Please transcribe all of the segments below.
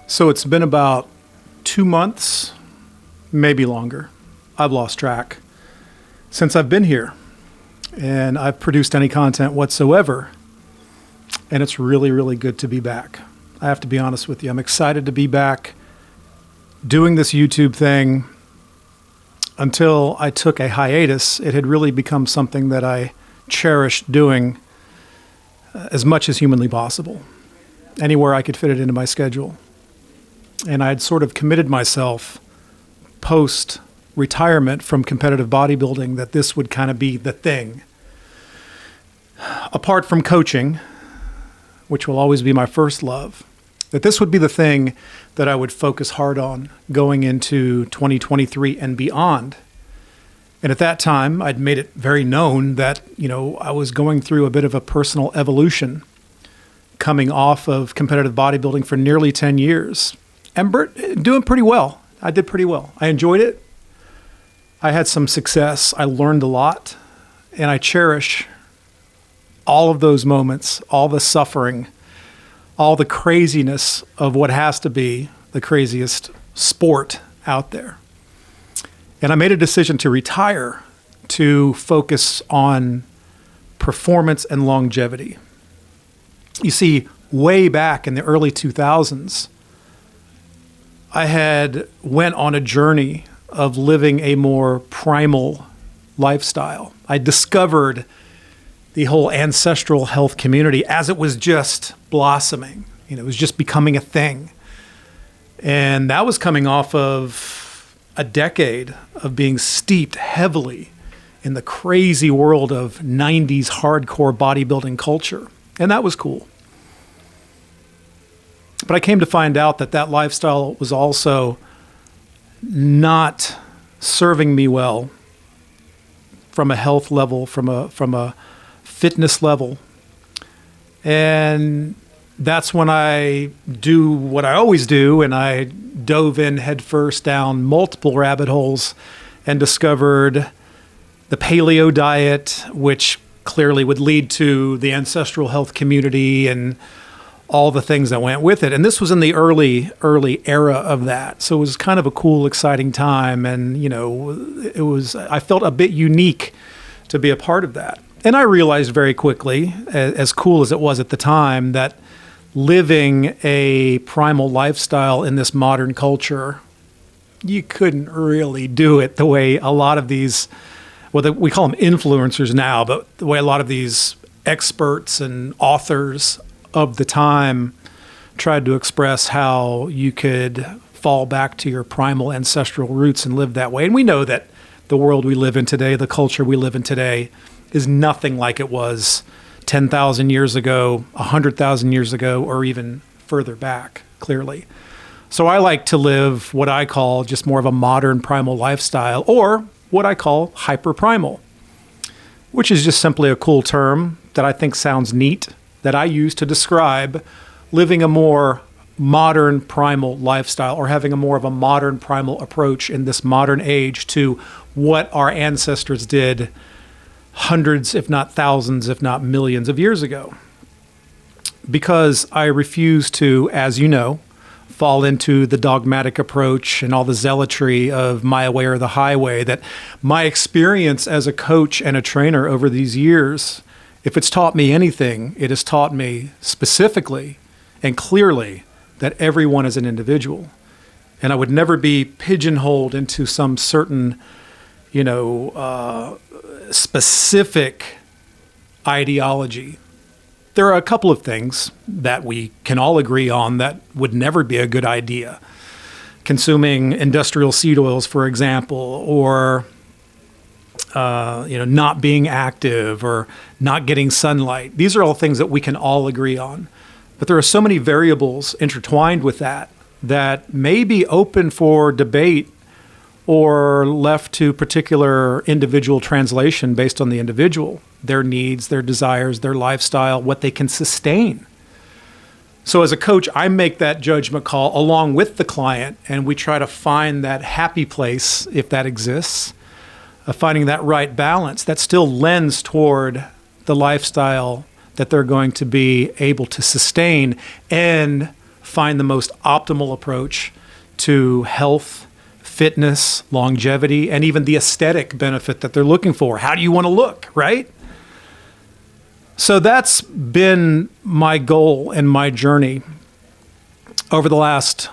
So it's been about 2 months, maybe longer. I've lost track since I've been here and I've produced any content whatsoever. And it's really, really good to be back. I have to be honest with you. I'm excited to be back doing this YouTube thing. Until I took a hiatus, it had really become something that I cherished doing as much as humanly possible, anywhere I could fit it into my schedule. And I'd sort of committed myself post-retirement from competitive bodybuilding that this would kind of be the thing. Apart from coaching, which will always be my first love, that this would be the thing that I would focus hard on going into 2023 and beyond. And at that time, I'd made it very known that, I was going through a bit of a personal evolution, coming off of competitive bodybuilding for nearly 10 years. And doing pretty well. I did pretty well. I enjoyed it. I had some success. I learned a lot. And I cherish all of those moments, all the suffering, all the craziness of what has to be the craziest sport out there. And I made a decision to retire to focus on performance and longevity. You see, way back in the early 2000s, I had went on a journey of living a more primal lifestyle. I discovered the whole ancestral health community as it was just blossoming. It was just becoming a thing. And that was coming off of a decade of being steeped heavily in the crazy world of 90s hardcore bodybuilding culture. And that was cool. But I came to find out that lifestyle was also not serving me well from a health level, from a fitness level. And that's when I do what I always do, and I dove in headfirst down multiple rabbit holes and discovered the paleo diet, which clearly would lead to the ancestral health community and all the things that went with it. And this was in the early era of that. So it was kind of a cool, exciting time. And, I felt a bit unique to be a part of that. And I realized very quickly, as cool as it was at the time, that living a primal lifestyle in this modern culture, you couldn't really do it the way a lot of these, we call them influencers now, but the way a lot of these experts and authors of the time tried to express how you could fall back to your primal ancestral roots and live that way. And we know that the world we live in today, the culture we live in today, is nothing like it was 10,000 years ago, 100,000 years ago, or even further back, clearly. So I like to live what I call just more of a modern primal lifestyle, or what I call hyper-primal, which is just simply a cool term that I think sounds neat, that I use to describe living a more modern primal lifestyle, or having a more of a modern primal approach in this modern age to what our ancestors did hundreds, if not thousands, if not millions of years ago. Because I refuse to, as you know, fall into the dogmatic approach and all the zealotry of my way or the highway, that my experience as a coach and a trainer over these years, if it's taught me anything, it has taught me specifically and clearly that everyone is an individual. And I would never be pigeonholed into some certain, specific ideology. There are a couple of things that we can all agree on that would never be a good idea. Consuming industrial seed oils, for example, or not being active or not getting sunlight. These are all things that we can all agree on. But there are so many variables intertwined with that may be open for debate or left to particular individual translation based on the individual, their needs, their desires, their lifestyle, what they can sustain. So as a coach, I make that judgment call along with the client, and we try to find that happy place, if that exists, of finding that right balance that still lends toward the lifestyle that they're going to be able to sustain and find the most optimal approach to health, fitness, longevity, and even the aesthetic benefit that they're looking for. How do you want to look, right? So that's been my goal and my journey over the last,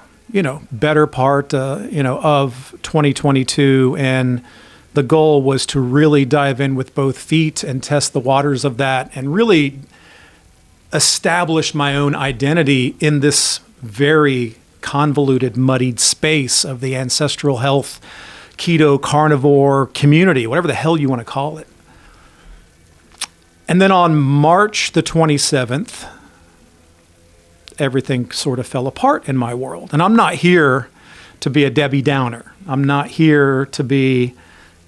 better part, of 2022. And the goal was to really dive in with both feet and test the waters of that and really establish my own identity in this very convoluted, muddied space of the ancestral health, keto, carnivore community, whatever the hell you want to call it. And then on March the 27th, everything sort of fell apart in my world. And I'm not here to be a Debbie Downer. I'm not here to be,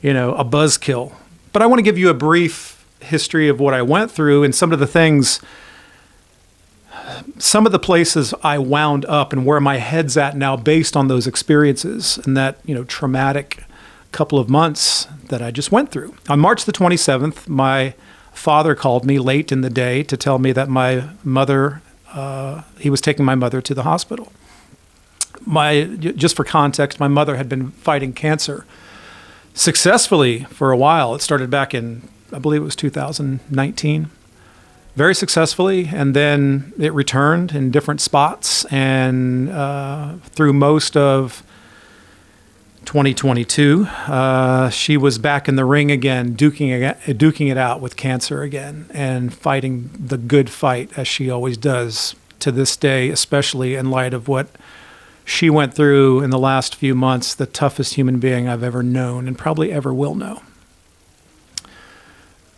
a buzzkill. But I want to give you a brief history of what I went through and some of the things, some of the places I wound up and where my head's at now based on those experiences and that, traumatic couple of months that I just went through. On March the 27th, my father called me late in the day to tell me that my mother, he was taking my mother to the hospital. Just for context, my mother had been fighting cancer successfully for a while. It started back in, I believe it was 2019, very successfully. And then it returned in different spots. And through most of 2022, she was back in the ring again, duking it out with cancer again and fighting the good fight as she always does to this day, especially in light of what she went through in the last few months, the toughest human being I've ever known and probably ever will know.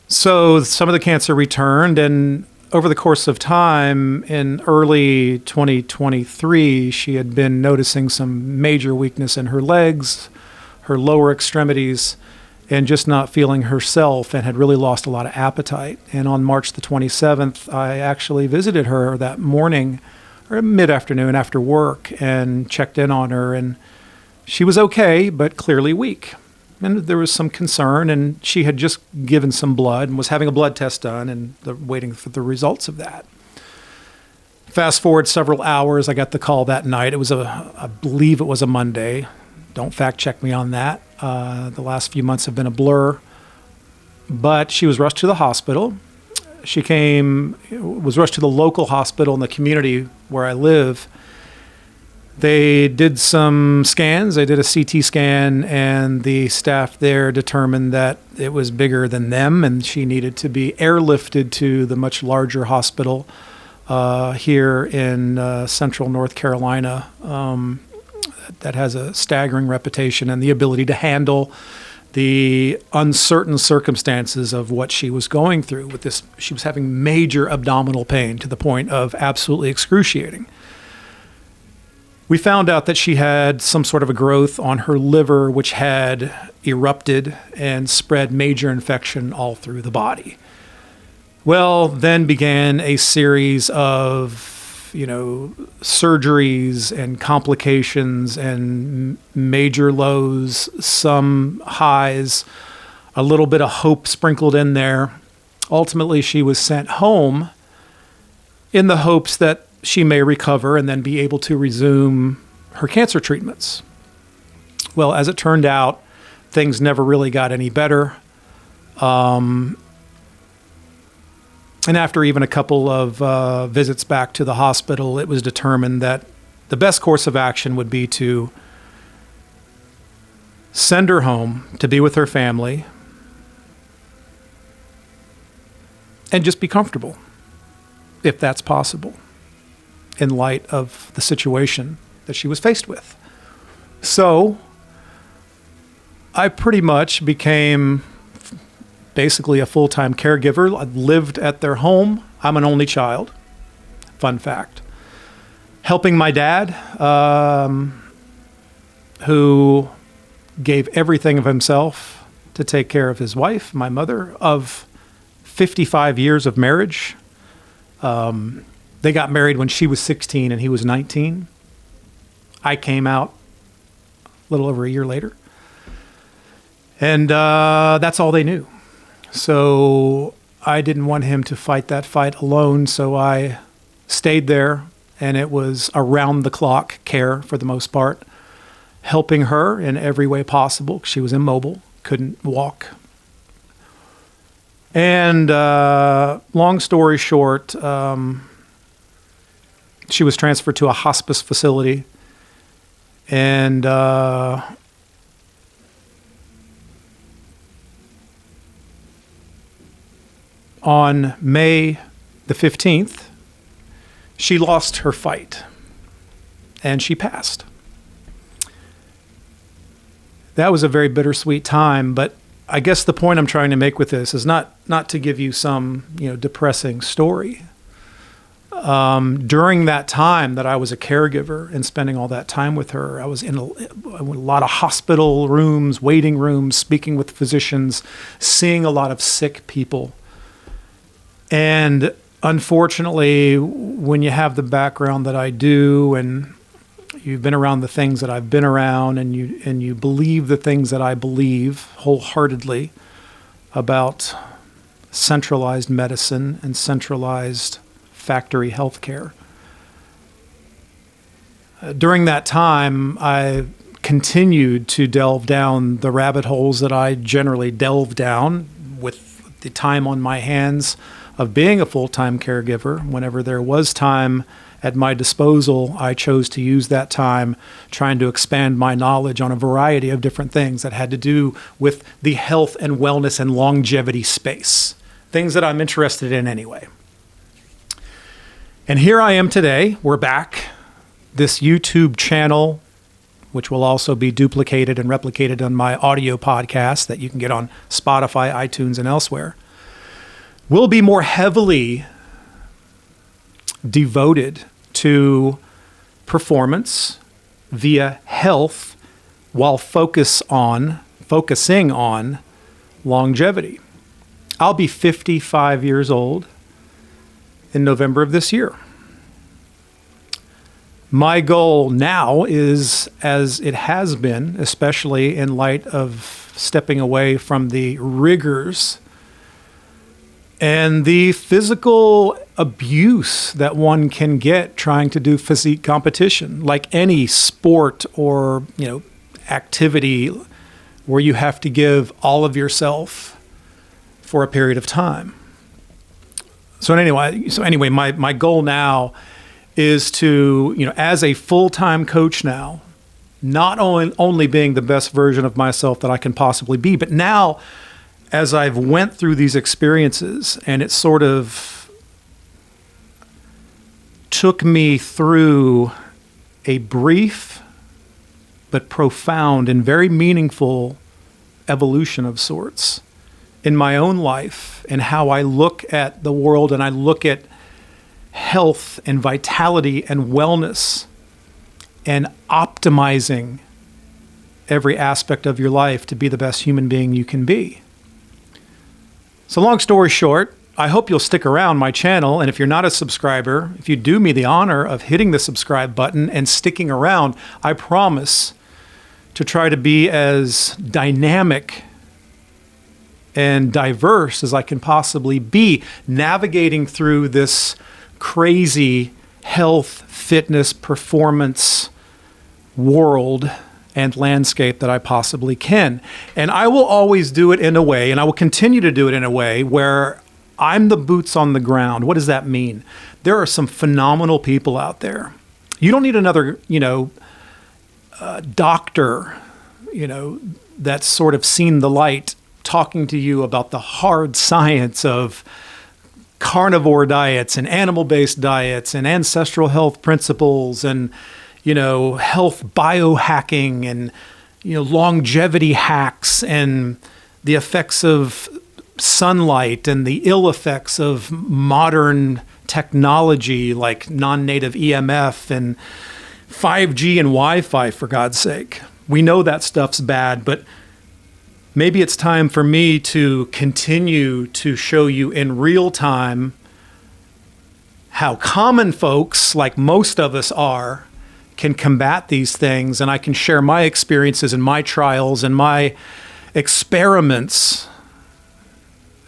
So some of the cancer returned, and over the course of time, in early 2023, she had been noticing some major weakness in her legs, her lower extremities, and just not feeling herself, and had really lost a lot of appetite. And on March the 27th, I actually visited her that morning, or mid-afternoon after work, and checked in on her, and she was okay, but clearly weak. And there was some concern, and she had just given some blood and was having a blood test done and waiting for the results of that. Fast forward several hours, I got the call that night. It was I believe it was a Monday. Don't fact check me on that. The last few months have been a blur. But she was rushed to the hospital. She was rushed to the local hospital in the community where I live. They did some scans. They did a CT scan, and the staff there determined that it was bigger than them, and she needed to be airlifted to the much larger hospital here in central North Carolina that has a staggering reputation and the ability to handle the uncertain circumstances of what she was going through with this. She was having major abdominal pain to the point of absolutely excruciating. We found out that she had some sort of a growth on her liver, which had erupted and spread major infection all through the body. Well, then began a series of, surgeries and complications and major lows, some highs, a little bit of hope sprinkled in there. Ultimately, she was sent home in the hopes that she may recover and then be able to resume her cancer treatments. Well, as it turned out, things never really got any better. And after even a couple of visits back to the hospital, it was determined that the best course of action would be to send her home to be with her family and just be comfortable, if that's possible, in light of the situation that she was faced with. So I pretty much became basically a full-time caregiver. I lived at their home. I'm an only child. Fun fact. Helping my dad, who gave everything of himself to take care of his wife, my mother, of 55 years of marriage. They got married when she was 16 and he was 19. I came out a little over a year later. And that's all they knew. So I didn't want him to fight that fight alone, so I stayed there and it was around the clock care for the most part, helping her in every way possible. She was immobile, couldn't walk. And long story short, she was transferred to a hospice facility, and on May the 15th, she lost her fight, and she passed. That was a very bittersweet time, but I guess the point I'm trying to make with this is not to give you some, depressing story. During that time that I was a caregiver and spending all that time with her, I was in a lot of hospital rooms, waiting rooms, speaking with physicians, seeing a lot of sick people. And unfortunately, when you have the background that I do, and you've been around the things that I've been around, and you believe the things that I believe wholeheartedly about centralized medicine and centralized factory healthcare. During that time, I continued to delve down the rabbit holes that I generally delve down with the time on my hands of being a full-time caregiver. Whenever there was time at my disposal, I chose to use that time trying to expand my knowledge on a variety of different things that had to do with the health and wellness and longevity space, things that I'm interested in anyway. And here I am today. We're back. This YouTube channel, which will also be duplicated and replicated on my audio podcast that you can get on Spotify, iTunes, and elsewhere, will be more heavily devoted to performance via health while focusing on longevity. I'll be 55 years old in November of this year. My goal now is, as it has been, especially in light of stepping away from the rigors and the physical abuse that one can get trying to do physique competition, like any sport or activity where you have to give all of yourself for a period of time. So anyway, my goal now is to, as a full-time coach now, not only being the best version of myself that I can possibly be, but now as I've went through these experiences, and it sort of took me through a brief but profound and very meaningful evolution of sorts in my own life and how I look at the world and I look at health and vitality and wellness and optimizing every aspect of your life to be the best human being you can be. So long story short, I hope you'll stick around my channel. And if you're not a subscriber, if you do me the honor of hitting the subscribe button and sticking around, I promise to try to be as dynamic and diverse as I can possibly be, navigating through this crazy health, fitness, performance world and landscape that I possibly can. And I will always do it in a way, and I will continue to do it in a way where I'm the boots on the ground. What does that mean? There are some phenomenal people out there. You don't need another, doctor, that's sort of seen the light talking to you about the hard science of carnivore diets and animal-based diets and ancestral health principles and health biohacking and, longevity hacks and the effects of sunlight and the ill effects of modern technology like non-native EMF and 5G and Wi-Fi, for God's sake. We know that stuff's bad, but maybe it's time for me to continue to show you in real time how common folks, like most of us are, can combat these things, and I can share my experiences and my trials and my experiments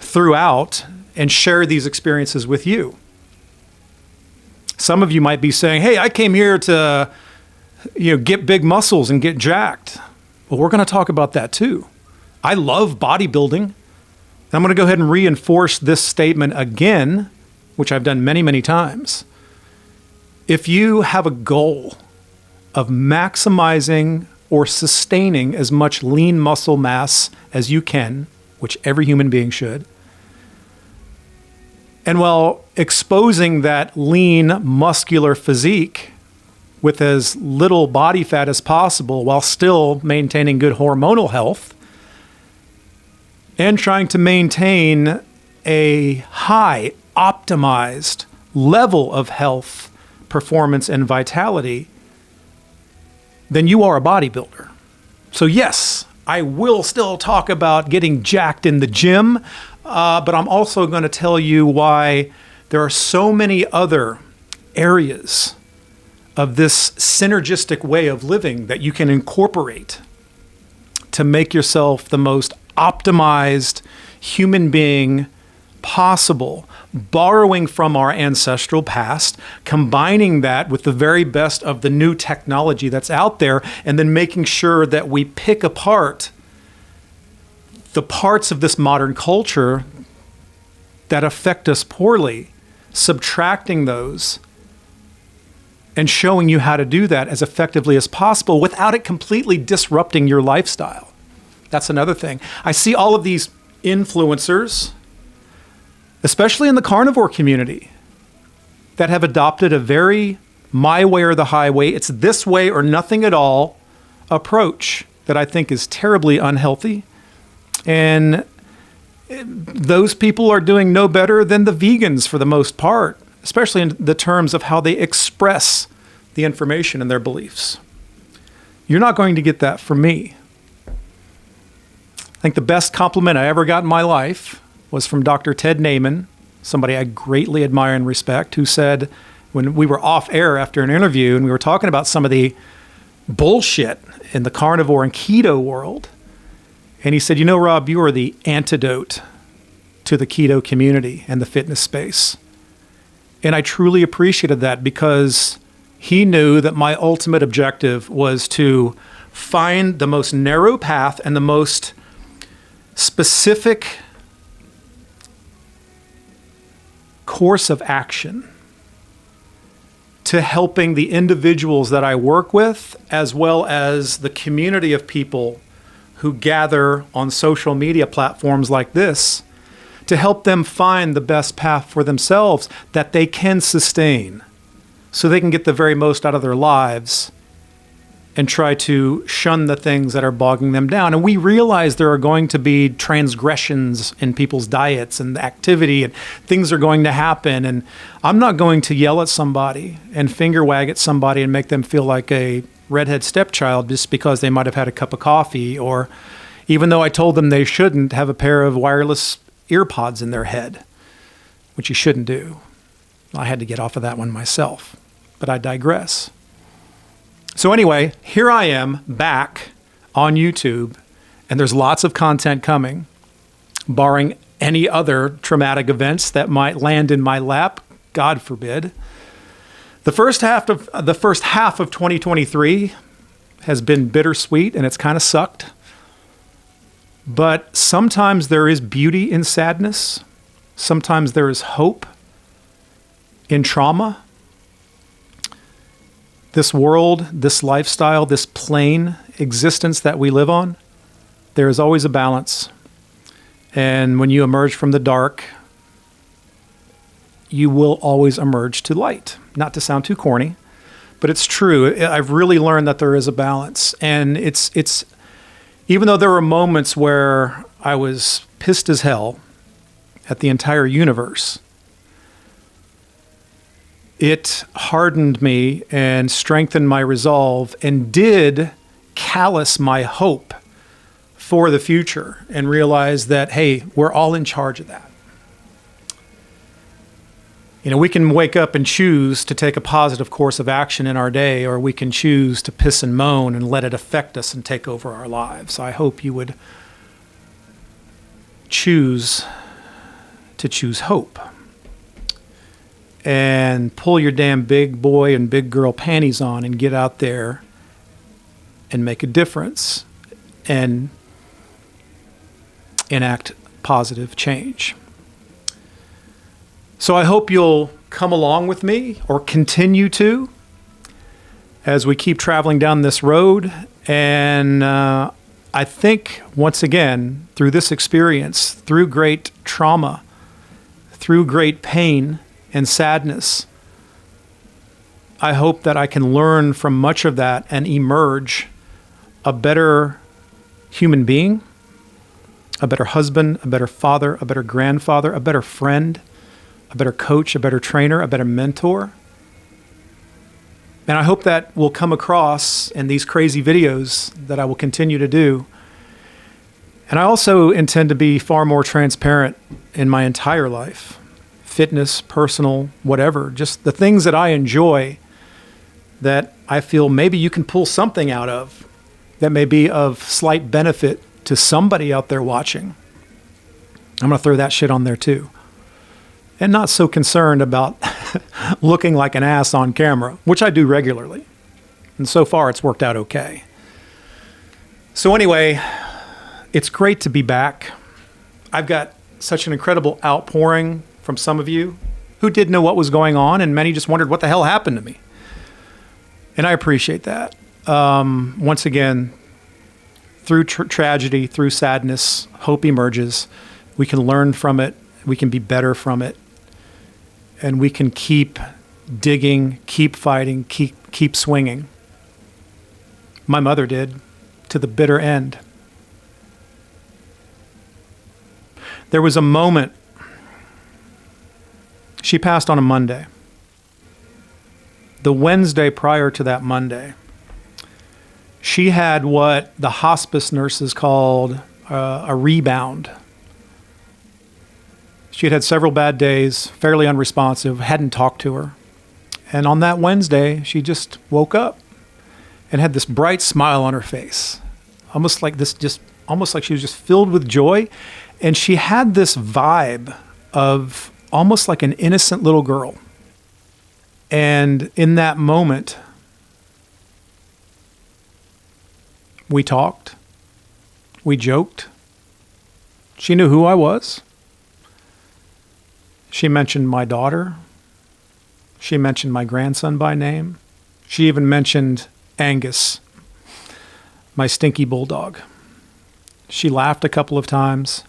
throughout and share these experiences with you. Some of you might be saying, hey, I came here to, get big muscles and get jacked. Well, we're going to talk about that too. I love bodybuilding. And I'm going to go ahead and reinforce this statement again, which I've done many, many times. If you have a goal of maximizing or sustaining as much lean muscle mass as you can, which every human being should, and while exposing that lean muscular physique with as little body fat as possible while still maintaining good hormonal health and trying to maintain a high optimized level of health, performance, and vitality, then you are a bodybuilder. So yes, I will still talk about getting jacked in the gym, but I'm also going to tell you why there are so many other areas of this synergistic way of living that you can incorporate to make yourself the most optimized human being possible, borrowing from our ancestral past, combining that with the very best of the new technology that's out there, and then making sure that we pick apart the parts of this modern culture that affect us poorly, subtracting those and showing you how to do that as effectively as possible without it completely disrupting your lifestyle. That's another thing. I see all of these influencers, especially in the carnivore community, that have adopted a very my way or the highway, it's this way or nothing at all approach that I think is terribly unhealthy. And those people are doing no better than the vegans for the most part, especially in the terms of how they express the information and their beliefs. You're not going to get that from me. I think the best compliment I ever got in my life was from Dr. Ted Naiman, somebody I greatly admire and respect, who said, when we were off air after an interview and we were talking about some of the bullshit in the carnivore and keto world, and he said, Rob, you are the antidote to the keto community and the fitness space. And I truly appreciated that because he knew that my ultimate objective was to find the most narrow path and the most specific course of action to helping the individuals that I work with, as well as the community of people who gather on social media platforms like this, to help them find the best path for themselves that they can sustain so they can get the very most out of their lives and try to shun the things that are bogging them down. And we realize there are going to be transgressions in people's diets and activity, and things are going to happen. And I'm not going to yell at somebody and finger wag at somebody and make them feel like a redhead stepchild just because they might have had a cup of coffee, or even though I told them they shouldn't have a pair of wireless ear pods in their head, which you shouldn't do. I had to get off of that one myself, but I digress. So anyway, here I am back on YouTube, and there's lots of content coming, barring any other traumatic events that might land in my lap, God forbid. The first half of 2023 has been bittersweet, and it's kind of sucked. But sometimes there is beauty in sadness. Sometimes there is hope in trauma. This world, this lifestyle, this plane existence that we live on, there is always a balance. And when you emerge from the dark, you will always emerge to light. Not to sound too corny, but it's true. I've really learned that there is a balance. And it's even though there were moments where I was pissed as hell at the entire universe, it hardened me and strengthened my resolve and did callous my hope for the future and realize that, hey, we're all in charge of that. We can wake up and choose to take a positive course of action in our day, or we can choose to piss and moan and let it affect us and take over our lives. I hope you would choose to choose hope. and pull your damn big boy and big girl panties on and get out there and make a difference and enact positive change. So I hope you'll come along with me, or continue to, as we keep traveling down this road. And I think, once again, through this experience, through great trauma, through great pain and sadness, I hope that I can learn from much of that and emerge a better human being, a better husband, a better father, a better grandfather, a better friend, a better coach, a better trainer, a better mentor. And I hope that will come across in these crazy videos that I will continue to do. And I also intend to be far more transparent in my entire life. Fitness, personal, whatever. Just the things that I enjoy that I feel maybe you can pull something out of that may be of slight benefit to somebody out there watching. I'm going to throw that shit on there too. And not so concerned about looking like an ass on camera, which I do regularly. And so far, it's worked out okay. So anyway, it's great to be back. I've got such an incredible outpouring from some of you who did know what was going on, and many just wondered what the hell happened to me. And I appreciate that. Once again, through tragedy, through sadness, hope emerges. We can learn from it. We can be better from it. And we can keep digging, keep fighting, keep swinging. My mother did, to the bitter end. There was a moment. She passed on a Monday. The Wednesday prior to that Monday, she had what the hospice nurses called a rebound. She had had several bad days, fairly unresponsive, hadn't talked to her. And on that Wednesday, she just woke up and had this bright smile on her face. Almost like she was just filled with joy. And she had this vibe of almost like an innocent little girl. And in that moment, we talked, we joked. She knew who I was. She mentioned my daughter. She mentioned my grandson by name. She even mentioned Angus, my stinky bulldog. She laughed a couple of times.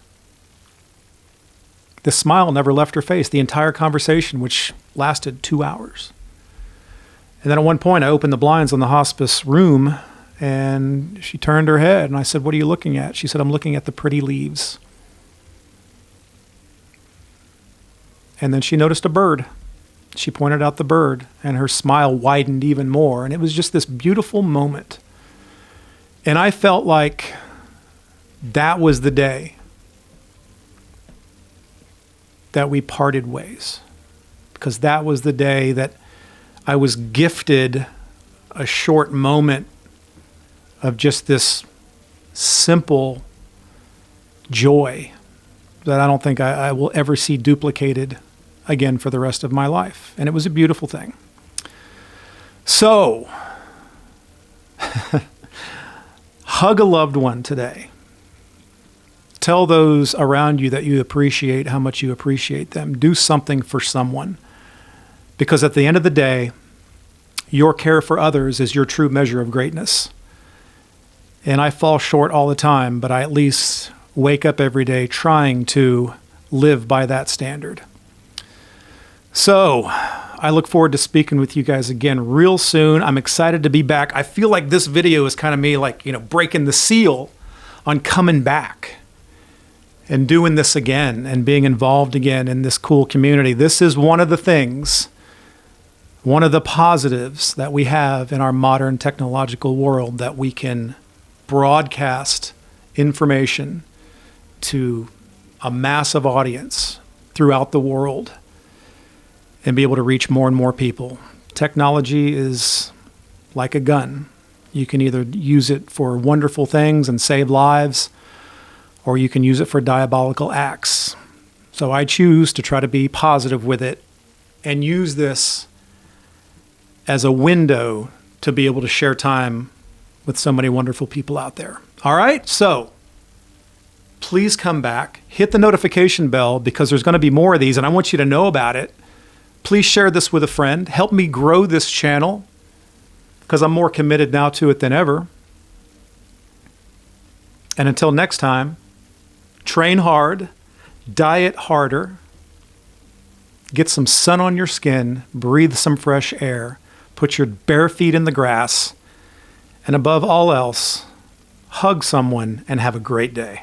The smile never left her face the entire conversation, which lasted 2 hours. And then at one point, I opened the blinds on the hospice room, and she turned her head, and I said, "What are you looking at?" She said, "I'm looking at the pretty leaves." And then she noticed a bird. She pointed out the bird, and her smile widened even more. And it was just this beautiful moment. And I felt like that was the day that we parted ways. Because that was the day that I was gifted a short moment of just this simple joy that I don't think I will ever see duplicated again for the rest of my life. And it was a beautiful thing. So, hug a loved one today. Tell those around you that you appreciate how much you appreciate them. Do something for someone. Because at the end of the day, your care for others is your true measure of greatness. And I fall short all the time, but I at least wake up every day trying to live by that standard. So, I look forward to speaking with you guys again real soon. I'm excited to be back. I feel like this video is kind of me breaking the seal on coming back and doing this again and being involved again in this cool community. This is one of the things, one of the positives that we have in our modern technological world, that we can broadcast information to a massive audience throughout the world and be able to reach more and more people. Technology is like a gun. You can either use it for wonderful things and save lives, or you can use it for diabolical acts. So I choose to try to be positive with it and use this as a window to be able to share time with so many wonderful people out there. All right? So please come back, hit the notification bell, because there's going to be more of these and I want you to know about it. Please share this with a friend. Help me grow this channel because I'm more committed now to it than ever. And until next time, train hard, diet harder, get some sun on your skin, breathe some fresh air, put your bare feet in the grass, and above all else, hug someone and have a great day.